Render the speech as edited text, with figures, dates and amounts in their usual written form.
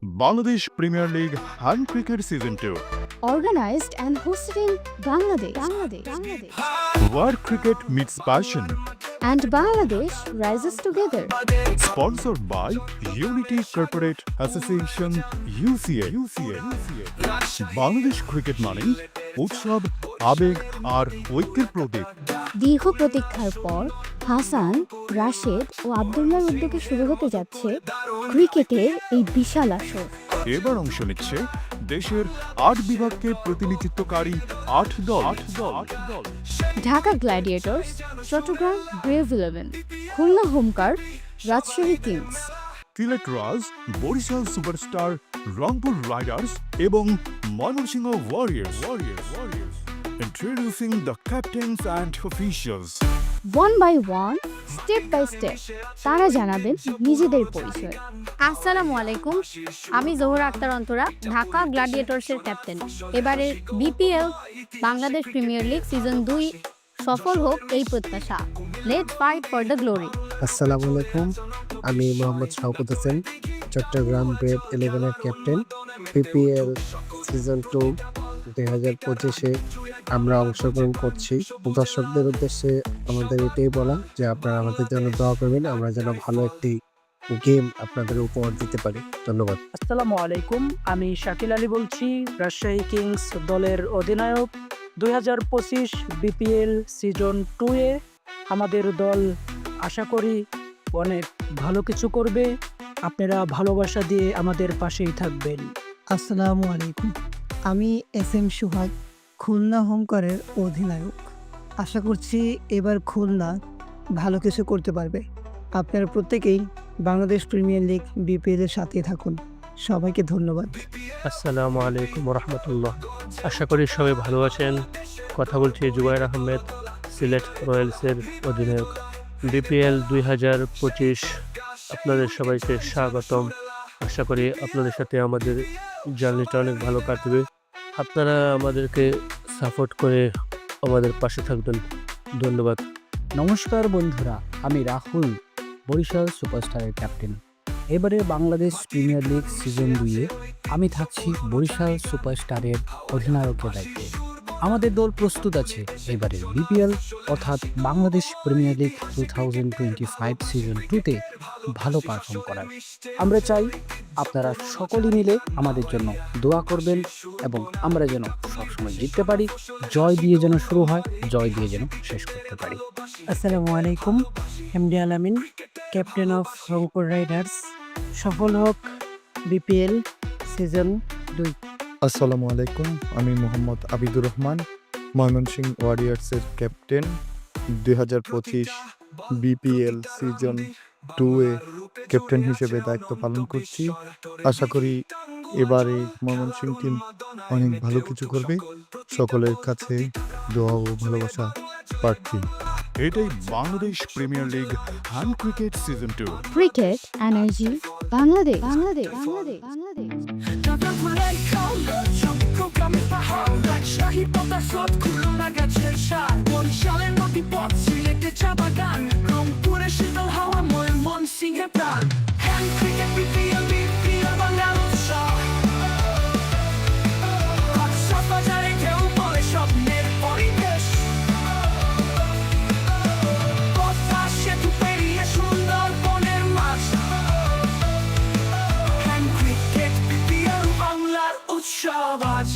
Bangladesh Premier League Hand Cricket Season 2. Organized and hosted in Bangladesh. Where cricket meets passion. And Bangladesh rises together. Sponsored by Unity Corporate Association UCA. Bangladesh cricket মানে উৎসব, আবেগ আর ঐক্যের প্রতীক। দীর্ঘ প্রতীক্ষার পর হাসান, রাশেদ ও আব্দুল্লাহর উদ্যোগে শুরু হতে যাচ্ছে ক্রিকেটের এই বিশাল আসর। এবার অংশ নিচ্ছে দেশের ৮ বিভাগকে প্রতিনিধিত্বকারী ৮ দল। ঢাকা গ্ল্যাডিয়েটর্স, চট্টগ্রাম ব্রেভ 11, খুলনা হোমকার, রাজশাহী কিংস, সিলেট রাজ, বরিশাল সুপারস্টার, রংপুর রাইডার্স এবং Mymensingh warriors. Introducing the captains and officials. One by one, step by step তারা জানাবেন নিজেদের পরিচয়। আসসালামু আলাইকুম, আমি জোহরা আক্তার অন্তরা, ঢাকা গ্ল্যাডিয়েটর্সের ক্যাপ্টেন। এবারের BPL Bangladesh premier league season 2 সফল হোক এই প্রত্যাশা। Let's fight for the glory. আসসালামু আলাইকুম, আমি Mohammad Shawkat Hossain, Chattogram brave 11-এর captain. BPL season 2 2025-এ আমরা অংশগ্রহণ করছি। দর্শকদের উদ্দেশ্যে আমাদের এটাই বলা যে আপনারা আমাদের জন্য দোয়া করবেন, আমরা যেন ভালো একটি গেম আপনাদের উপহার দিতে পারি। ধন্যবাদ। আসসালামু আলাইকুম, আমি শাকিল আলী বলছি, রাজশাহী কিংস দলের অধিনায়ক। 2025 বিপিএল সিজন 2-এ আমাদের দল আশা করি অনেক ভালো কিছু করবে। আপনারা ভালোবাসা দিয়ে আমাদের পাশেই থাকবেন। আসসালামু আলাইকুম, আমি এস.এম. সুহাগ, খুলনা হোমকারের অধিনায়ক। আশা করছি এবার খুলনা ভালো কিছু করতে পারবে। আপনারা প্রত্যেকেই বাংলাদেশ প্রিমিয়ার লিগ বিপিএলের সাথে থাকুন। সবাইকে ধন্যবাদ। আসসালামু আলাইকুম রহমতুল্লাহ, আশা করি সবাই ভালো আছেন। কথা বলছি জুবাইর আহমেদ, সিলেট রয়্যালসের অধিনায়ক। বিপিএল 2025 আপনাদের সবাইকে স্বাগতম। আশা করি আপনাদের সাথে আমাদের জার্নিটা অনেক ভালো কাটবে। আপনারা আমাদেরকে সাপোর্ট করে আমাদের পাশে থাকবেন। ধন্যবাদ। নমস্কার বন্ধুরা, আমি রাহুল, বরিশাল সুপারস্টারের ক্যাপ্টেন। এবারে বাংলাদেশ প্রিমিয়ার লিগ সিজন 2-এ আমি থাকছি বরিশাল সুপারস্টারের অধিনায়কের দায়িত্বে। আমাদের দল প্রস্তুত আছে এবারের বিপিএল অর্থাৎ বাংলাদেশ প্রিমিয়ার লিগ 2025 সিজন 2-তে ভালো পারফর্ম করার। আমরা চাই আপনারা সকলে মিলে আমাদের জন্য দোয়া করবেন এবং আমরা যেন সবসময় জিততে পারি। জয় দিয়ে যেন শুরু হয়, জয় দিয়ে যেন শেষ করতে পারি। আসসালামু আলাইকুম, এমডি আলামিন, ক্যাপ্টেন অফ রংপুর রাইডার্স। সফল হোক বিপিএল সিজন 2। আসসালামু আলাইকুম, আমি মোহাম্মদ আবিদুর রহমান, ময়মনসিংহ ওয়ারিয়র্সের ক্যাপ্টেন। 2025 বিপিএল সিজন 2-এ ক্যাপ্টেন হিসেবে দায়িত্ব পালন করছি। আশা করি এবারে ময়মনসিংহ টিম অনেক ভালো কিছু করবে। সকলের কাছে দোয়া ও ভালোবাসা প্রার্থী। এটাই Bangladesh premier league hand cricket season 2। Cricket energy Bangladesh. Shabbat.